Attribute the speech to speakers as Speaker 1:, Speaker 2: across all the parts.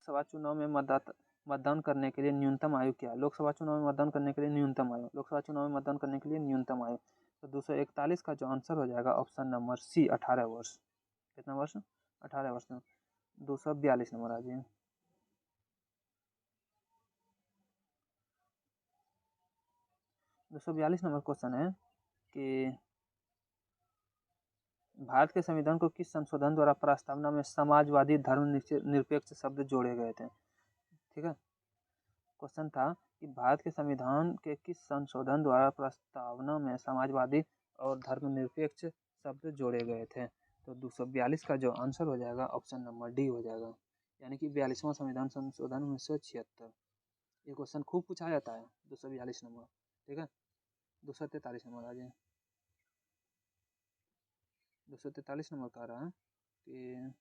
Speaker 1: लोकसभा चुनाव में मतदान करने के लिए न्यूनतम आयु क्या है? लोकसभा चुनाव में मतदान करने के लिए न्यूनतम आयु, लोकसभा चुनाव में मतदान करने के लिए न्यूनतम आयु, तो 241 का जो आंसर हो जाएगा ऑप्शन नंबर सी 18 वर्ष। कितना वर्ष? 18 वर्ष। 242 नंबर आ जाइए। 242 नंबर क्वेश्चन है कि भारत के संविधान को किस संशोधन द्वारा प्रस्तावना में समाजवादी धर्मनिरपेक्ष शब्द जोड़े गए थे? ठीक है, क्वेश्चन था कि भारत के संविधान के किस संशोधन द्वारा प्रस्तावना में समाजवादी और धर्मनिरपेक्ष शब्द जोड़े गए थे? तो 242 का जो आंसर हो जाएगा ऑप्शन नंबर डी हो जाएगा, यानी कि 42वां संविधान संशोधन 1976। ये क्वेश्चन खूब पूछा जाता है। 242 नंबर। ठीक है, 243 नंबर आ जाए। 243 नंबर कह रहा है कि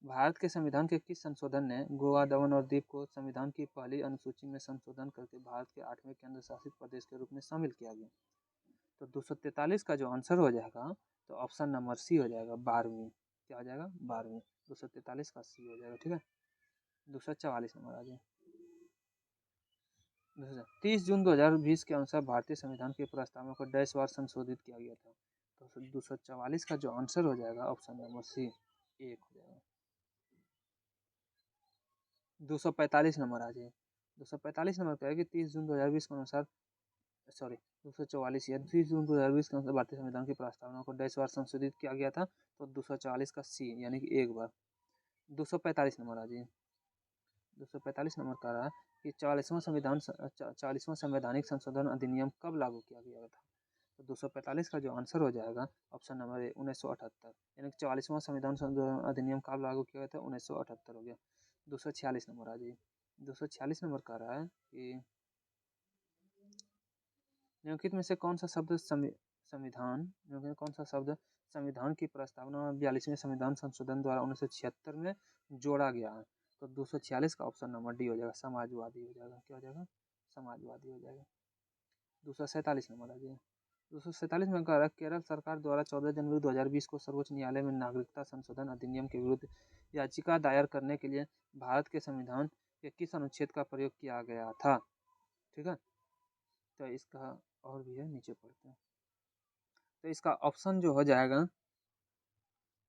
Speaker 1: भारत के संविधान के किस संशोधन ने गोवा, दमन और दीव को संविधान की पहली अनुसूची में संशोधन करके भारत के 8वें केंद्र शासित प्रदेश के रूप में शामिल किया गया? तो 243 का जो आंसर हो जाएगा तो ऑप्शन नंबर सी हो जाएगा, 12वीं। क्या हो जाएगा? 12वीं। 243 का सी हो जाएगा। ठीक है, 244 नंबर आ जाए। 30 जून 2020 के अनुसार भारतीय संविधान की प्रस्तावना को डैश बार संशोधित किया गया था? तो 244 का जो आंसर हो जाएगा ऑप्शन नंबर सी 1 हो जाएगा। 245 नंबर आ जाए। 245 नंबर क्या है कि 30 जून 2020 के अनुसार 244 या 30 जून 2020 के अनुसार भारतीय संविधान की प्रस्तावना को डैश बार संशोधित किया गया था? तो 244 का सी यानी कि एक बार। 245 नंबर आ जाए। 245 नंबर कह रहा है कि 40वां संवैधानिक संशोधन अधिनियम कब लागू किया गया था? तो 245 का जो आंसर हो जाएगा ऑप्शन नंबर ए 1978, यानी कि 44वां संविधान संशोधन अधिनियम कब लागू किया गया था? 1978 हो गया। 246 नंबर आ जाइए। 246 नंबर कह रहा है कि निम्नलिखित में से कौन सा शब्द संविधान की प्रस्तावना में 42वें संविधान संशोधन द्वारा 1976 में जोड़ा गया है? तो 246 का ऑप्शन नंबर डी हो जाएगा, समाजवादी हो जाएगा। क्या हो जाएगा? समाजवादी हो जाएगा। 247 नंबर आ जाइए। 247 में कह रहा है केरल सरकार द्वारा 14 जनवरी 2020 को सर्वोच्च न्यायालय में नागरिकता संशोधन अधिनियम के विरुद्ध याचिका दायर करने के लिए भारत के संविधान के किस अनुच्छेद का प्रयोग किया गया था? ठीक है, तो इसका और भी है, नीचे पढ़ते हैं। तो इसका ऑप्शन जो हो जाएगा,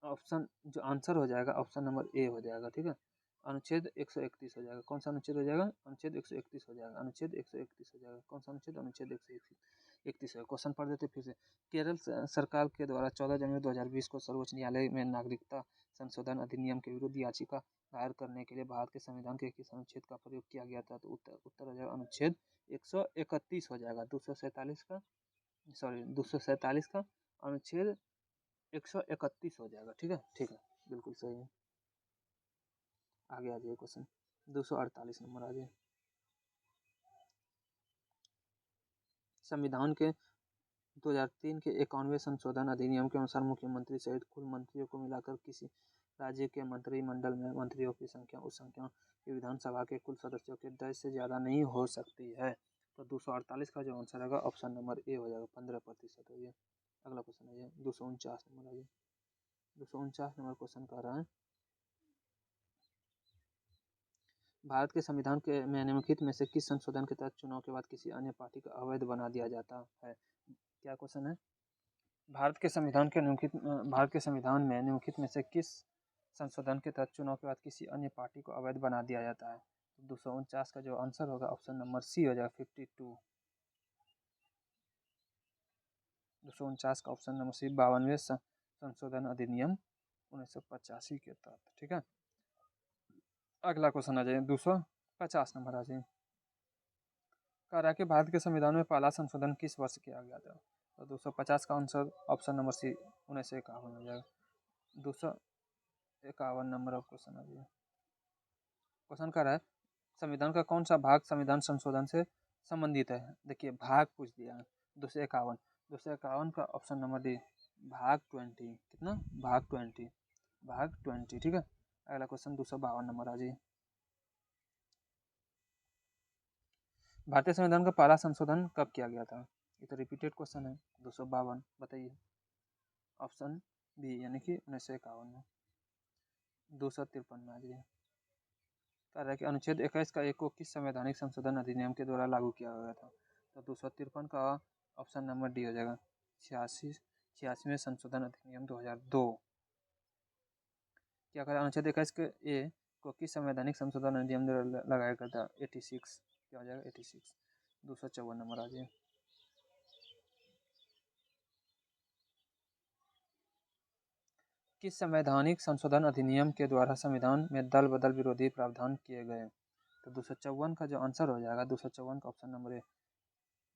Speaker 1: ऑप्शन जो आंसर हो जाएगा ऑप्शन नंबर ए हो जाएगा। ठीक है, अनुच्छेद 131 हो जाएगा। कौन सा अनुच्छेद हो जाएगा? अनुच्छेद 131 हो जाएगा। अनुच्छेद 131 हो जाएगा। कौन सा अनुच्छेद? अनुच्छेद 131 है। क्वेश्चन पढ़ देते फिर से। केरल सरकार के द्वारा 14 जनवरी 2020 को सर्वोच्च न्यायालय में नागरिकता संशोधन अधिनियम के विरुद्ध याचिका दायर करने के लिए भारत के संविधान के किस अनुच्छेद का प्रयोग किया गया था? तो उत्तर हो जाएगा अनुच्छेद 131 हो जाएगा। 247 का अनुच्छेद 131 हो जाएगा। ठीक है, ठीक है, बिल्कुल सही है। आगे आ जाइए क्वेश्चन 248 नंबर आ जाइए। संविधान के 2003 के 51वें संशोधन अधिनियम के अनुसार मुख्यमंत्री सहित कुल मंत्रियों को मिलाकर किसी राज्य के मंत्रिमंडल में मंत्रियों की संख्या उस संख्या की विधानसभा के कुल सदस्यों के 10 से ज़्यादा नहीं हो सकती है। तो 248 का जो आंसर होगा ऑप्शन नंबर ए हो जाएगा, 15% हो गया। अगला क्वेश्चन है 249 नंबर आ जाए। 249 नंबर क्वेश्चन कर रहा है भारत के संविधान के में निम्नलिखित में से किस संशोधन के तहत चुनाव के बाद किसी अन्य पार्टी को अवैध बना दिया जाता है? क्या क्वेश्चन है? भारत के संविधान में निम्नलिखित में से किस संशोधन के तहत चुनाव के बाद किसी अन्य पार्टी को अवैध बना दिया जाता है? तो 249 का जो आंसर होगा ऑप्शन नंबर सी हो जाएगा, 52। 249 का ऑप्शन नंबर सी 52वें संशोधन अधिनियम 1985 के तहत। ठीक है, अगला क्वेश्चन आ जाए 250 नंबर आ जाए। कह रहा है कि भारत के संविधान में पहला संशोधन किस वर्ष किया गया था? तो 250 का आंसर ऑप्शन नंबर सी 1951 हो जाएगा। 251 नंबर ऑफ क्वेश्चन आ जाए। क्वेश्चन कह रहा है संविधान का कौन सा भाग संविधान संशोधन से संबंधित है? देखिए भाग पूछ दिया है। 251 का ऑप्शन नंबर डी, भाग 20। कितना? भाग 20। ठीक है, अगला क्वेश्चन 252 नंबर आ जाइए। भारतीय संविधान का पहला संशोधन कब किया गया था? ये तो रिपीटेड क्वेश्चन है। 252 बताइए। ऑप्शन बी यानी कि 1951 में। 253 में आ जाइए। कह रहा है कि अनुच्छेद 21 का 1 को किस संवैधानिक संशोधन अधिनियम के द्वारा लागू किया गया था? तो 253 का ऑप्शन नंबर डी हो जाएगा, 86वें संशोधन अधिनियम 2002। क्या कह रहा है, अनुच्छेद 21 के ए को किस संवैधानिक संशोधन अधिनियम द्वारा लगाया गया था? 86। क्या हो जाएगा? 86। 254 नंबर आ जाइए। किस संवैधानिक संशोधन अधिनियम के द्वारा संविधान में दल बदल विरोधी प्रावधान किए गए? तो 254 का जो आंसर हो जाएगा, 254 का ऑप्शन नंबर ए,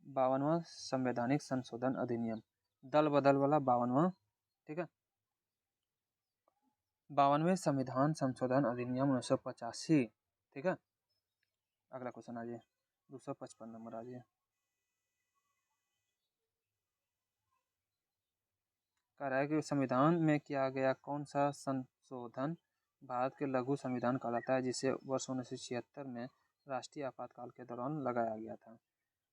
Speaker 1: 52वां संवैधानिक संशोधन अधिनियम, दल बदल वाला 52वां, ठीक है, 52वें संविधान संशोधन अधिनियम 1985, ठीक है। अगला क्वेश्चन आ जाइए, 255 नंबर आ जाइए। कह रहा है कि संविधान में किया गया कौन सा संशोधन भारत के लघु संविधान कहलाता है, जिसे वर्ष 1976 में राष्ट्रीय आपातकाल के दौरान लगाया गया था?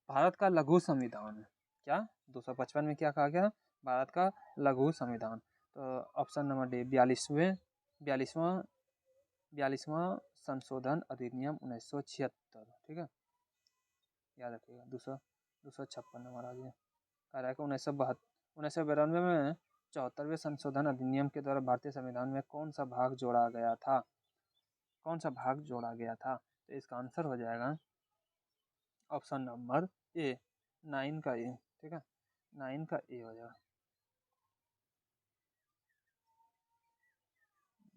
Speaker 1: भारत का लघु संविधान क्या 255 में क्या कहा गया? भारत का लघु संविधान। तो ऑप्शन नंबर डी, 42वां संशोधन अधिनियम 1976, ठीक है, याद रखिएगा। 256 नंबर आ गया। कह रहा है कि 1992 में 74वें संशोधन अधिनियम के द्वारा भारतीय संविधान में कौन सा भाग जोड़ा गया था? कौन सा भाग जोड़ा गया था? तो इसका आंसर हो जाएगा ऑप्शन नंबर ए, 9 का ए, ठीक है, 9 का ए हो जाएगा।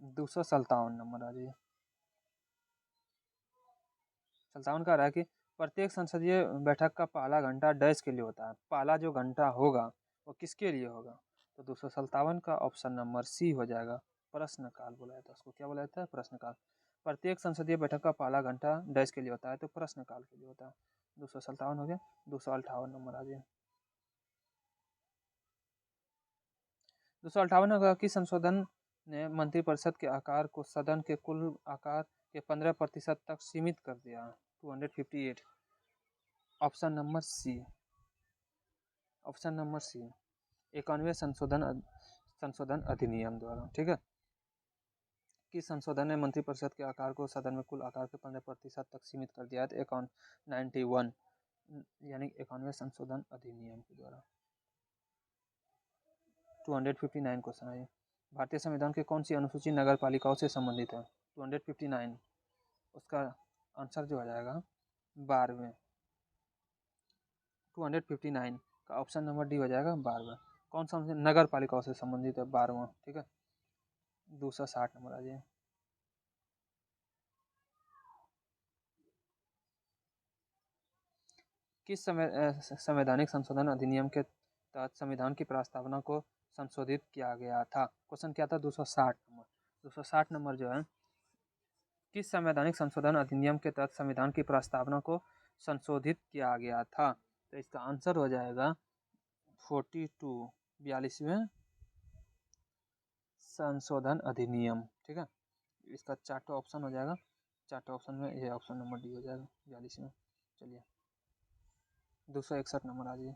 Speaker 1: 257 नंबर आ जाइए। 57 का रहा है कि प्रत्येक संसदीय बैठक का पहला घंटा डैश के लिए होता है। पहला जो घंटा होगा वो किसके लिए होगा? तो 257 का ऑप्शन नंबर सी हो जाएगा, प्रश्नकाल बोला जाता है उसको। क्या बोला जाता है? प्रश्नकाल। प्रत्येक संसदीय बैठक का पहला घंटा डैश के लिए होता है, तो प्रश्नकाल के लिए होता है। 257 हो गया। 258 नंबर आ जाए। 258 होगा कि संशोधन ने मंत्रिपरिषद के आकार को सदन के कुल आकार के 15% तक सीमित कर दिया। 258, option number C, option number C, 91वें संशोधन अधिनियम द्वारा, ठीक है। किस संशोधन ने मंत्रिपरिषद के आकार को सदन में कुल आकार के 15% तक सीमित कर दिया? तो 91 यानी 91वें संशोधन अधिनियम के द्वारा। 259 क्वेश्चन है। भारतीय संविधान की कौन सी अनुसूची नगर पालिकाओं से संबंधित है? 259, उसका आंसर जो आ जाएगा 12वें। 259 का ऑप्शन नंबर डी हो जाएगा 12वां। कौन सा नगर पालिकाओं से संबंधित है? 12वां, ठीक है। 260 नंबर आ जाए। किस संवैधानिक संशोधन अधिनियम के तहत संविधान की प्रस्तावना को संशोधित किया गया था? क्वेश्चन क्या था? 260 नंबर। 260 नंबर जो है, किस संवैधानिक संशोधन अधिनियम के तहत संविधान की प्रस्तावना को संशोधित किया गया था? तो इसका आंसर हो जाएगा 42वें संशोधन अधिनियम, ठीक है। इसका 4 ऑप्शन हो जाएगा। 4 ऑप्शन में ये ऑप्शन नंबर डी हो जाएगा 42वें। चलिए 261 नंबर आ जाइए।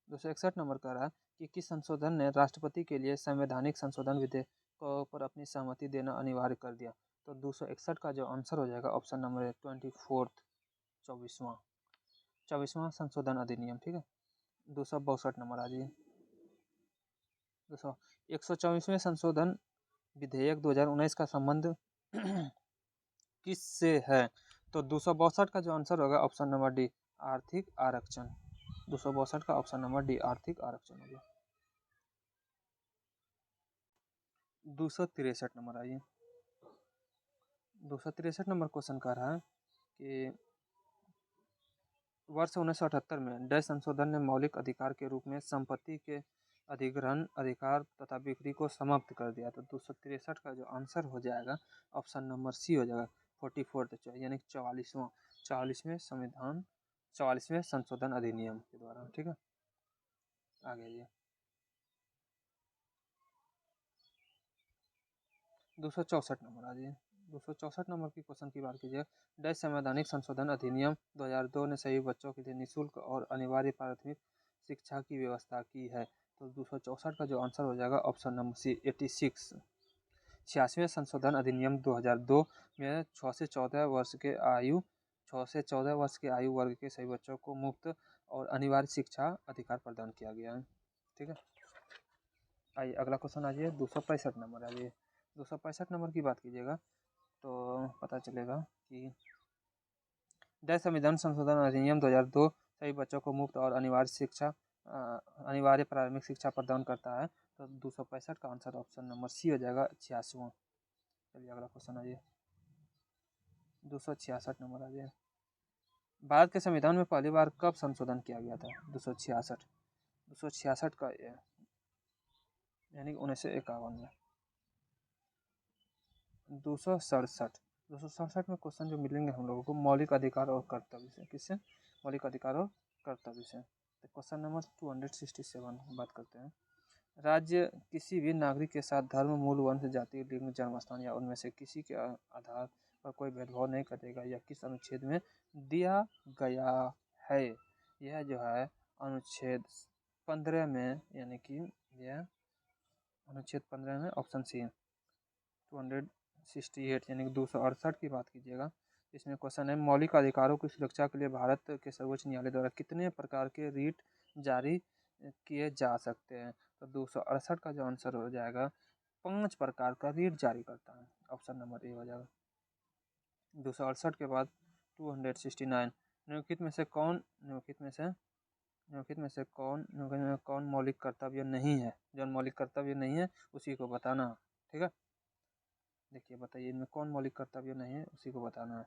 Speaker 1: 261 नंबर कह रहा है कि किस संशोधन ने राष्ट्रपति के लिए संवैधानिक संशोधन विधेयकों पर अपनी सहमति देना अनिवार्य कर दिया? तो 261 का जो आंसर हो जाएगा ऑप्शन नंबर 24, 24वां संशोधन अधिनियम, ठीक है। 262 नंबर आ जाइए। 124वें संशोधन विधेयक 2019 का संबंध किस से है? तो 262 का जो आंसर होगा ऑप्शन नंबर डी, आर्थिक आरक्षण। 262 का ऑप्शन नंबर डी, आर्थिक आरक्षण हो गया। 263 नंबर आइए। 263 नंबर क्वेश्चन कर रहा है कि वर्ष 1978 में डच संशोधन ने मौलिक अधिकार के रूप में संपत्ति के अधिग्रहण अधिकार तथा बिक्री को समाप्त कर दिया। तो 263 का जो आंसर हो जाएगा ऑप्शन नंबर सी हो जाएगा, 44, यानी 44वें संशोधन अधिनियम के द्वारा, ठीक है। आगे आइए। 264 नंबर आ जाइए। 264 नंबर की क्वेश्चन की बात कीजिए। डच संवैधानिक संशोधन अधिनियम 2002 ने सभी बच्चों के लिए निःशुल्क और अनिवार्य प्राथमिक शिक्षा की व्यवस्था की है। तो 264 का जो आंसर हो जाएगा ऑप्शन नंबर सी, 86, 86वें संशोधन अधिनियम 2002 में 6 से 14 वर्ष के आयु 6 से 14 वर्ष के आयु वर्ग के सभी बच्चों को मुफ्त और अनिवार्य शिक्षा अधिकार प्रदान किया गया है। ठीक है, आइए अगला क्वेश्चन आ जाइए 265 नंबर। आ जाइए 265 नंबर की बात कीजिएगा तो पता चलेगा कि देश संविधान संशोधन अधिनियम 2002 सभी बच्चों को मुफ्त और अनिवार्य प्रारंभिक शिक्षा प्रदान करता है। तो 265 का आंसर ऑप्शन नंबर सी हो जाएगा 86वां। चलिए अगला क्वेश्चन आ जाइए 266 नंबर। आ जाइए भारत के संविधान में पहली बार कब संशोधन किया गया था? 266 का यानी 1951 में। 267 में क्वेश्चन जो मिलेंगे हम लोगों को मौलिक अधिकार और कर्तव्य से। किससे? मौलिक अधिकार और कर्तव्य से। तो क्वेश्चन नंबर 267 बात करते हैं। राज्य किसी भी नागरिक के साथ धर्म, मूल, वंश, जाति, लिंग, जन्म स्थान या उनमें से किसी के आधार पर कोई भेदभाव नहीं करेगा। यह किस अनुच्छेद में दिया गया है? यह जो है अनुच्छेद 15 में, यानी कि यह अनुच्छेद 15 में ऑप्शन सी 268 यानी कि 268 की बात कीजिएगा। इसमें क्वेश्चन है मौलिक अधिकारों की सुरक्षा के लिए भारत के सर्वोच्च न्यायालय द्वारा कितने प्रकार के रीट जारी किए जा सकते हैं? तो 268 का जो आंसर हो जाएगा 5 प्रकार का रीट जारी करता है। ऑप्शन नंबर ए हो जाएगा। 268 के बाद 269 निम्नलिखित में से कौन मौलिक कर्तव्य नहीं है? जो मौलिक कर्तव्य नहीं है उसी को बताना। ठीक है, देखिए बताइए इनमें कौन मौलिक कर्तव्य नहीं है उसी को बताना है।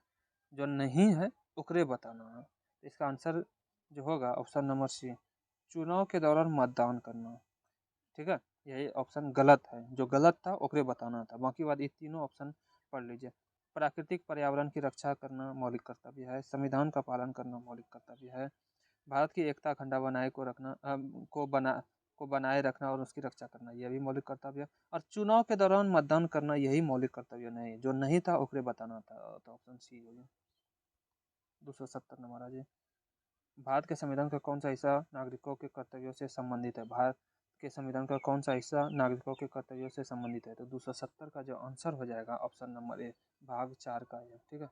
Speaker 1: जो नहीं है उकरे बताना है। तो इसका आंसर जो होगा ऑप्शन नंबर सी, चुनाव के दौरान मतदान करना। ठीक है, यही ऑप्शन गलत है। जो गलत था ओकरे बताना था। बाकी बाद ये तीनों ऑप्शन पढ़ लीजिए। प्राकृतिक पर्यावरण की रक्षा करना मौलिक कर्तव्य है। संविधान का पालन करना मौलिक कर्तव्य है। भारत की एकता अखंडता बनाए रखना और उसकी रक्षा करना यह भी मौलिक कर्तव्य है। और चुनाव के दौरान मतदान करना यही मौलिक कर्तव्य नहीं है। जो नहीं था ओकरे बताना था। तो ऑप्शन सी होगी। 270 नंबर आ जाए। भारत के संविधान का कौन सा हिस्सा नागरिकों के कर्तव्यों से संबंधित है? भारत के संविधान का कौन सा हिस्सा नागरिकों के कर्तव्यों से संबंधित है? तो 270 का जो आंसर हो जाएगा ऑप्शन नंबर ए, भाग 4 का है। ठीक है,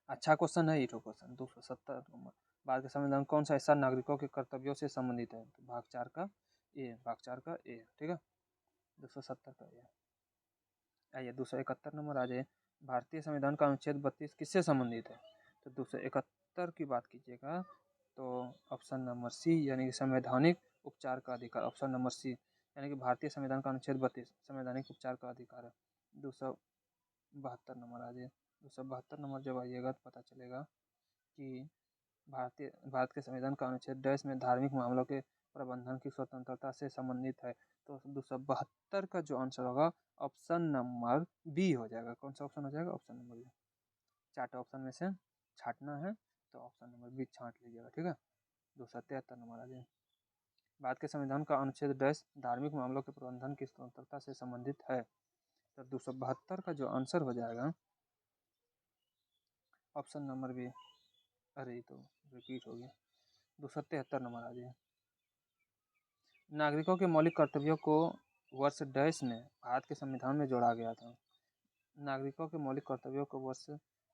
Speaker 1: अच्छा क्वेश्चन है ये क्वेश्चन। 270 नंबर, भारत के संविधान कौन सा हिस्सा नागरिकों के कर्तव्यों से संबंधित है? तो भाग 4 का ए, भाग 4 का ए। ठीक है, 270 का ए। आइए 271 नंबर आ जाए। भारतीय संविधान का अनुच्छेद 32 किससे संबंधित है? तो 271 की बात कीजिएगा तो ऑप्शन नंबर सी यानी कि संवैधानिक उपचार का अधिकार। ऑप्शन नंबर सी यानी कि भारतीय संविधान का अनुच्छेद 32 संवैधानिक उपचार का अधिकार है। 272 नंबर आ जाए। 272 नंबर जब आइएगा तो पता चलेगा कि भारत के संविधान का अनुच्छेद 10 में धार्मिक मामलों के प्रबंधन की स्वतंत्रता से संबंधित है। तो 272 का जो आंसर होगा ऑप्शन नंबर बी हो जाएगा। कौन सा ऑप्शन हो जाएगा? Option number B. 4 ऑप्शन में से छाटना है तो ऑप्शन नंबर बी छाट लीजिएगा। ठीक है, 273 नंबर आ जाए। भारत के संविधान का अनुच्छेद 10 धार्मिक मामलों के प्रबंधन की स्वतंत्रता से संबंधित है। तो 272 का जो आंसर हो जाएगा ऑप्शन नंबर बी। अरे ये तो रिपीट हो गया। 273 नंबर आ जाए। नागरिकों के मौलिक कर्तव्यों को वर्ष 10 में भारत के संविधान में जोड़ा गया था। नागरिकों के मौलिक कर्तव्यों को वर्ष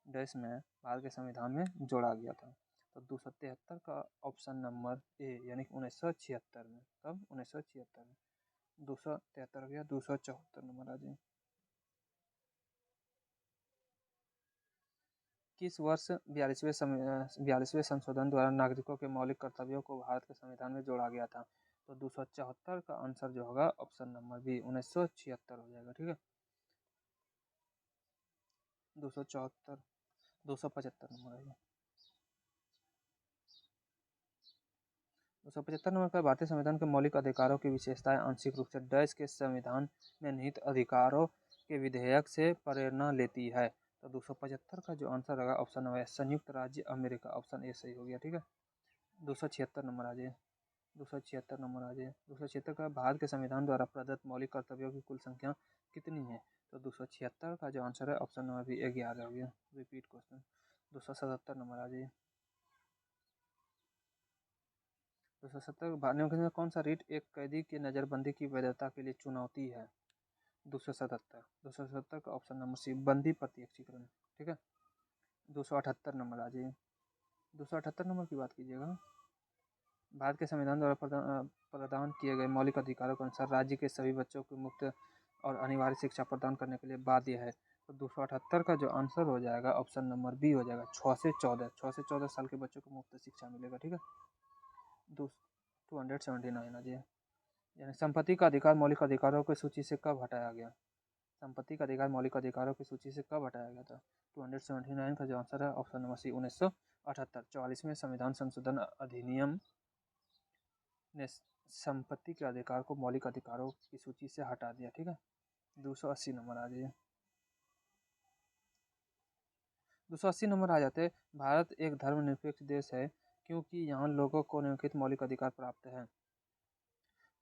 Speaker 1: 10 में भारत के संविधान में जोड़ा गया था। तो 273 का ऑप्शन नंबर ए यानी कि 1976 में। कब? 1976 में। 273 हो गया। 274 नंबर आ जाए। किस वर्ष 42वें संशोधन द्वारा नागरिकों के मौलिक कर्तव्यों को भारत के संविधान में जोड़ा गया था? तो 274 का आंसर जो होगा ऑप्शन नंबर बी 1976 हो जाएगा। ठीक है, 274 275 नंबर आएगा। 275 नंबर पर भारतीय संविधान के मौलिक अधिकारों की विशेषताएं आंशिक रूप से देश के संविधान में निहित अधिकारों के विधेयक से प्रेरणा लेती है। तो 275 का जो आंसर होगा ऑप्शन नंबर संयुक्त राज्य अमेरिका। ऑप्शन ए सही हो गया। ठीक है, 276 नंबर आ जाए। 276 नंबर आ जाए। 276 का भारत के संविधान द्वारा प्रदत्त मौलिक कर्तव्यों की कुल संख्या कितनी है? तो 276 का जो आंसर है ऑप्शन नंबर बी 11 हो गया। Repeat question. 277 नंबर आ जाइए। 270 निम्नलिखित में कौन सा रीट एक कैदी की नज़रबंदी की वैधता के लिए चुनौती है? 277 का ऑप्शन नंबर सी बंदी प्रत्यक्षीकरण। ठीक है। 278 नंबर आ जाइए। 278 नंबर की बात कीजिएगा। भारत के संविधान द्वारा प्रदान किए गए मौलिक अधिकारों के अनुसार राज्य के सभी बच्चों को मुफ्त और अनिवार्य शिक्षा प्रदान करने के लिए बाध्य है। तो 278 का जो आंसर हो जाएगा ऑप्शन नंबर बी हो जाएगा। 6 से 14 साल के बच्चों को मुफ्त शिक्षा मिलेगा। ठीक है। 279 आ जाइए। यानी संपत्ति का अधिकार मौलिक अधिकारों की सूची से कब हटाया गया? संपत्ति का अधिकार मौलिक अधिकारों की सूची से कब हटाया गया था? 279 का जो आंसर है ऑप्शन नंबर सी 1978। 44वें संविधान संशोधन अधिनियम ने संपत्ति के अधिकार को मौलिक अधिकारों की सूची से हटा दिया। ठीक है। 280 नंबर आ जाइए। 280 नंबर आ जाते। भारत एक धर्मनिरपेक्ष देश है क्योंकि यहाँ लोगों को निम्नलिखित मौलिक अधिकार प्राप्त है।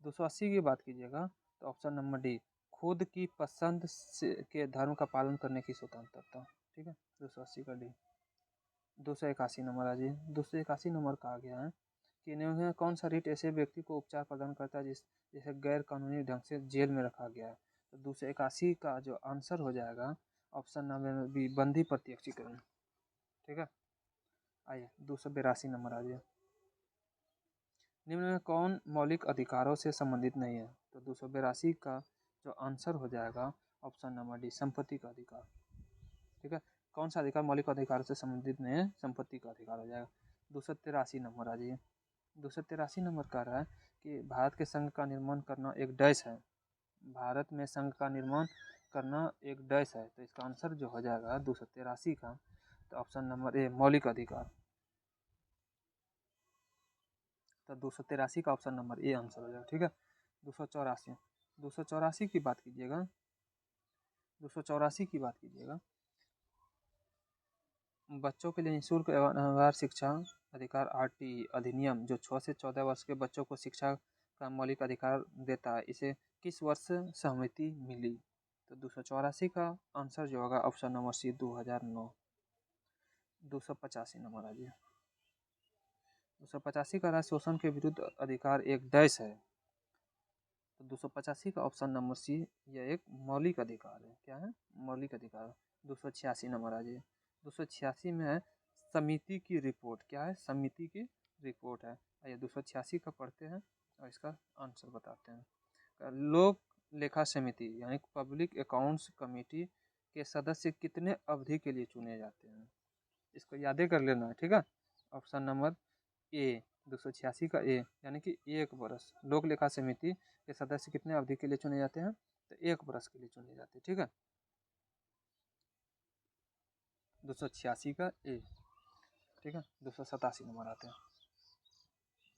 Speaker 1: 280 की बात कीजिएगा तो ऑप्शन नंबर डी खुद की पसंद के धर्म का पालन करने की स्वतंत्रता। ठीक है। 280 का डी। 281 नंबर आ जाइए। 281 नंबर कहा गया है कि निम्न कौन सा रीट ऐसे व्यक्ति को उपचार प्रदान करता है जिसे गैर कानूनी ढंग से जेल में रखा गया है? तो 281 का जो आंसर हो जाएगा ऑप्शन नंबर बी बंदी प्रत्यक्षीकरण। ठीक है। आइए 282 नंबर आ जाइए। निम्न में कौन मौलिक अधिकारों से संबंधित नहीं है? तो 282 का जो आंसर हो जाएगा ऑप्शन नंबर डी संपत्ति का अधिकार। ठीक है। कौन सा अधिकार मौलिक अधिकारों से संबंधित नहीं है? संपत्ति का अधिकार हो जाएगा। 283 नंबर आ जाइए। 283 नंबर कह रहा है कि भारत के संघ का निर्माण करना एक डैश है। भारत में संघ का निर्माण करना एक डैश है। तो इसका आंसर जो हो जाएगा 283 का तो ऑप्शन नंबर ए मौलिक अधिकार। तो 283 का ऑप्शन नंबर ए आंसर हो जाएगा। ठीक है। 284 की बात कीजिएगा। 284 की बात कीजिएगा। बच्चों के लिए निःशुल्क एवं अनिवार्य शिक्षा अधिकार आरटीई अधिनियम जो 6 से 14 वर्ष के बच्चों को शिक्षा का मौलिक अधिकार देता है, इसे किस वर्ष सहमति मिली? तो 284 का आंसर जो होगा ऑप्शन नंबर सी 2009। 285 नंबर आ जाइए। 285 का राज्य शोषण के विरुद्ध अधिकार एक डैश है। तो 285 का ऑप्शन नंबर सी यह एक मौलिक अधिकार है। क्या है? मौलिक अधिकार। 286 नंबर आ जाइए। 286 में है समिति की रिपोर्ट। क्या है? समिति की रिपोर्ट है। आइए 286 का पढ़ते हैं और इसका आंसर बताते हैं। लोक लेखा समिति यानी पब्लिक अकाउंट्स कमेटी के सदस्य कितने अवधि के लिए चुने जाते हैं? इसको यादें कर लेना है। ठीक है। ऑप्शन नंबर ए 286 का ए यानी कि 1 वर्ष। लोक लेखा समिति के सदस्य कितने अवधि के लिए चुने जाते हैं? तो 1 वर्ष के लिए चुने जाते हैं। ठीक है। 286 का ए। ठीक है। 287 नंबर आते हैं।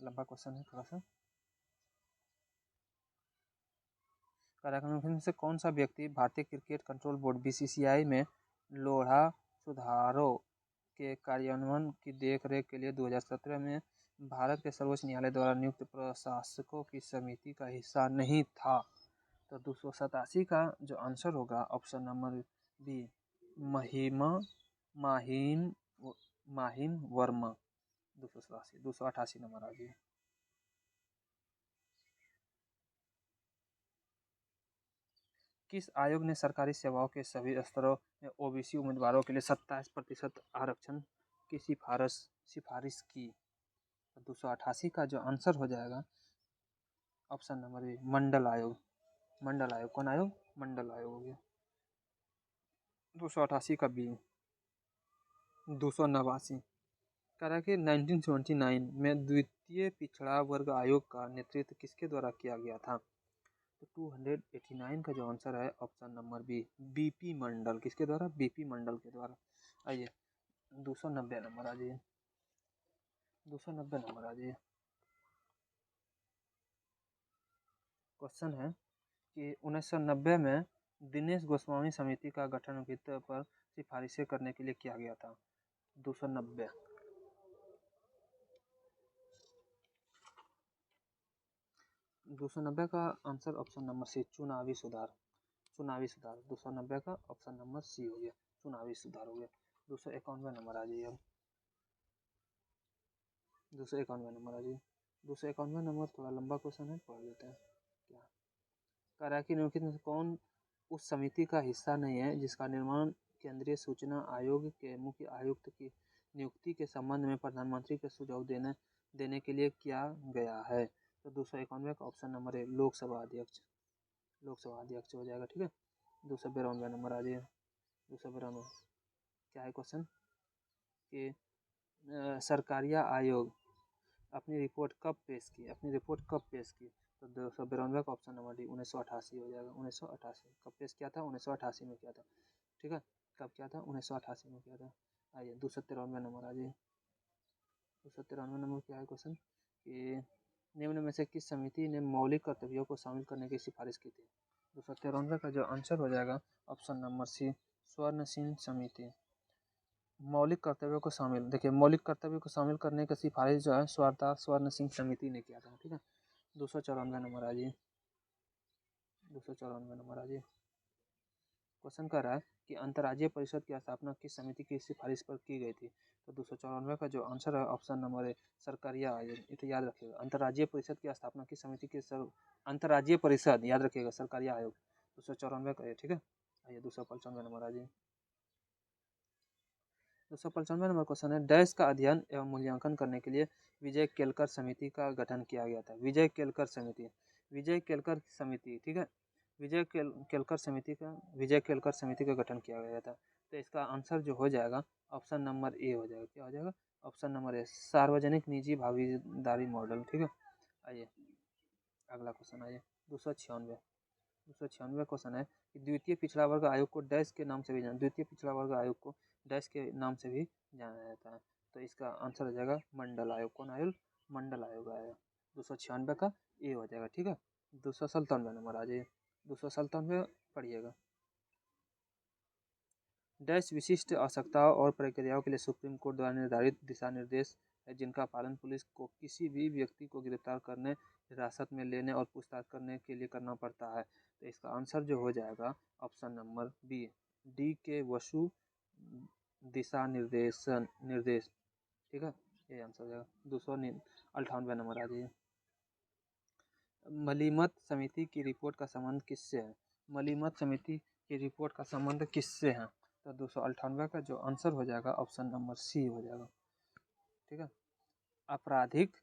Speaker 1: लंबा क्वेश्चन है थोड़ा सा। कार्यक्रम से कौन सा व्यक्ति भारतीय क्रिकेट कंट्रोल बोर्ड बीसीसीआई में लोढ़ा सुधारों के कार्यान्वयन की देखरेख के लिए 2017 में भारत के सर्वोच्च न्यायालय द्वारा नियुक्त प्रशासकों की समिति का हिस्सा नहीं था? तो 287 का जो आंसर होगा option number B Mahim Verma. 288 नंबर आ गया। किस आयोग ने सरकारी सेवाओं के सभी स्तरों में ओबीसी उम्मीदवारों के लिए 27% आरक्षण की सिफारिश की? 288 का जो आंसर हो जाएगा ऑप्शन नंबर ए मंडल आयोग। मंडल आयोग। कौन आयोग? मंडल आयोग हो गया। 288 का बी। 289 कह रहा है कि 1979 में द्वितीय पिछड़ा वर्ग आयोग का नेतृत्व किसके द्वारा किया गया था? तो 289 का जो आंसर है ऑप्शन नंबर बी बीपी मंडल। किसके द्वारा? बीपी मंडल के द्वारा। आइए 290 नंबर आ जाइए। 290 नंबर आ जाइए। क्वेश्चन है कि 1990 में दिनेश गोस्वामी समिति का गठन वित्त पर सिफारिशें करने के लिए किया गया था। 290 290 का आंसर ऑप्शन नंबर सी चुनावी सुधार। 290 का ऑप्शन नंबर सी हो गया चुनावी सुधार हो गया। 291 नंबर आ जाइए। अब 291 नंबर आ जाइए। 291 नंबर थोड़ा लंबा क्वेश्चन है, पढ़ लेते हैं। क्या कह रहा है कि निम्नलिखित में से कौन उस समिति का हिस्सा नहीं है जिसका निर्माण केंद्रीय सूचना आयोग के मुख्य आयुक्त की नियुक्ति के संबंध में प्रधानमंत्री के सुझाव देने के लिए किया गया है। तो 291 का ऑप्शन नंबर है लोकसभा अध्यक्ष, लोकसभा अध्यक्ष हो जाएगा। ठीक है, 292 नंबर आ जाइए। 292 क्या है क्वेश्चन कि सरकारिया आयोग अपनी रिपोर्ट कब पेश की, अपनी रिपोर्ट कब पेश की। तो 292 का ऑप्शन नंबर डी 1988 हो जाएगा। 1988 कब पेश किया था, 1988 में किया था। ठीक है, कब किया था, 1988 में किया था। आइए 293 नंबर आ जाइए। 293 नंबर क्या है क्वेश्चन कि निम्न में से किस समिति ने मौलिक कर्तव्यों को शामिल करने की सिफारिश की थी। 293 का जो आंसर हो जाएगा ऑप्शन नंबर सी स्वर्ण सिंह समिति। मौलिक कर्तव्यों को शामिल, देखिए मौलिक कर्तव्यों को शामिल करने की सिफारिश जो है स्वर्ण सिंह समिति ने किया था। ठीक है, 294 नंबर आ जाइए। 294 नंबर आ जाइए। क्वेश्चन कर रहा है कि अंतर्राज्यीय परिषद की स्थापना किस समिति की सिफारिश पर की गई थी। तो 294 का जो आंसर है ऑप्शन नंबर है सरकारिया आयोग। ये तो याद रखिएगा, अंतर्राज्यीय परिषद की स्थापना किस समिति की अंतर्राज्यीय परिषद याद रखिएगा सरकारिया आयोग। 294 का है। ठीक है, आइए 295 नंबर आ जाइए। 295 नंबर क्वेश्चन है डैश का अध्ययन एवं मूल्यांकन करने के लिए विजय केलकर समिति का गठन किया गया था। विजय केलकर समिति, विजय केलकर समिति। ठीक है, केलकर समिति का गठन किया गया था। तो इसका आंसर जो हो जाएगा ऑप्शन नंबर ए हो जाएगा। क्या हो जाएगा, ऑप्शन नंबर ए सार्वजनिक निजी भागीदारी मॉडल। ठीक है, आइए अगला क्वेश्चन आइए 296 क्वेश्चन है कि द्वितीय पिछड़ा वर्ग आयोग को डैश के नाम से भी जाना, द्वितीय पिछड़ा वर्ग आयोग को डैश के नाम से भी जाना जाता है। तो इसका आंसर हो जाएगा मंडल आयोग। कौन आयोग, मंडल आयोग आएगा। 296 का ए हो जाएगा। ठीक है, 297 नंबर आ जाइए। 297 पढ़िएगा। डैश विशिष्ट आवश्यकताओं और प्रक्रियाओं के लिए सुप्रीम कोर्ट द्वारा निर्धारित दिशा निर्देश है जिनका पालन पुलिस को किसी भी व्यक्ति को गिरफ्तार करने, हिरासत में लेने और पूछताछ करने के लिए करना पड़ता है। तो इसका आंसर जो हो जाएगा ऑप्शन नंबर बी डी के वसु दिशा निर्देश। ठीक है, ये आंसर हो जाएगा। 298 नंबर आ जाइए। मलीमत समिति की रिपोर्ट का संबंध किससे है, मलीमत समिति की रिपोर्ट का संबंध किससे है। तो 298 का जो आंसर हो जाएगा ऑप्शन नंबर सी हो जाएगा। ठीक है, आपराधिक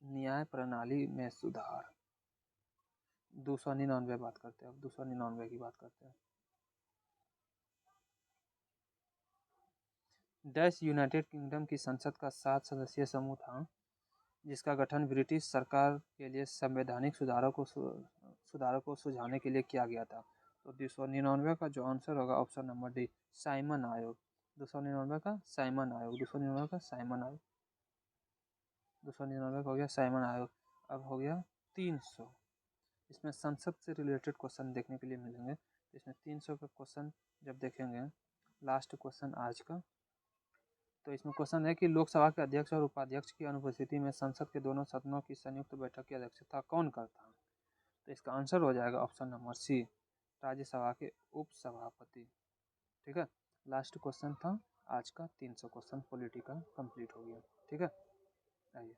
Speaker 1: न्याय प्रणाली में सुधार। 299 बात करते हैं, अब 299 की बात करते हैं। डैश यूनाइटेड किंगडम की संसद का 7 सदस्यीय समूह था जिसका गठन ब्रिटिश सरकार के लिए संवैधानिक सुधारों को सुझाने के लिए किया गया था। तो 299 का जो आंसर होगा ऑप्शन नंबर डी साइमन आयोग। 299 का साइमन आयोग, 299 का साइमन आयोग, 299 का हो गया साइमन आयोग। अब हो गया 300। इसमें संसद से रिलेटेड क्वेश्चन देखने के लिए मिलेंगे। तो इसमें 300 का क्वेश्चन जब देखेंगे, लास्ट क्वेश्चन आज का, तो इसमें क्वेश्चन है कि लोकसभा के अध्यक्ष और उपाध्यक्ष की अनुपस्थिति में संसद के दोनों सदनों की संयुक्त बैठक की अध्यक्षता कौन करता है। तो इसका आंसर हो जाएगा ऑप्शन नंबर सी राज्यसभा के उपसभापति। ठीक है, लास्ट क्वेश्चन था आज का। 300 क्वेश्चन पॉलिटिकल कंप्लीट हो गया। ठीक है, आइए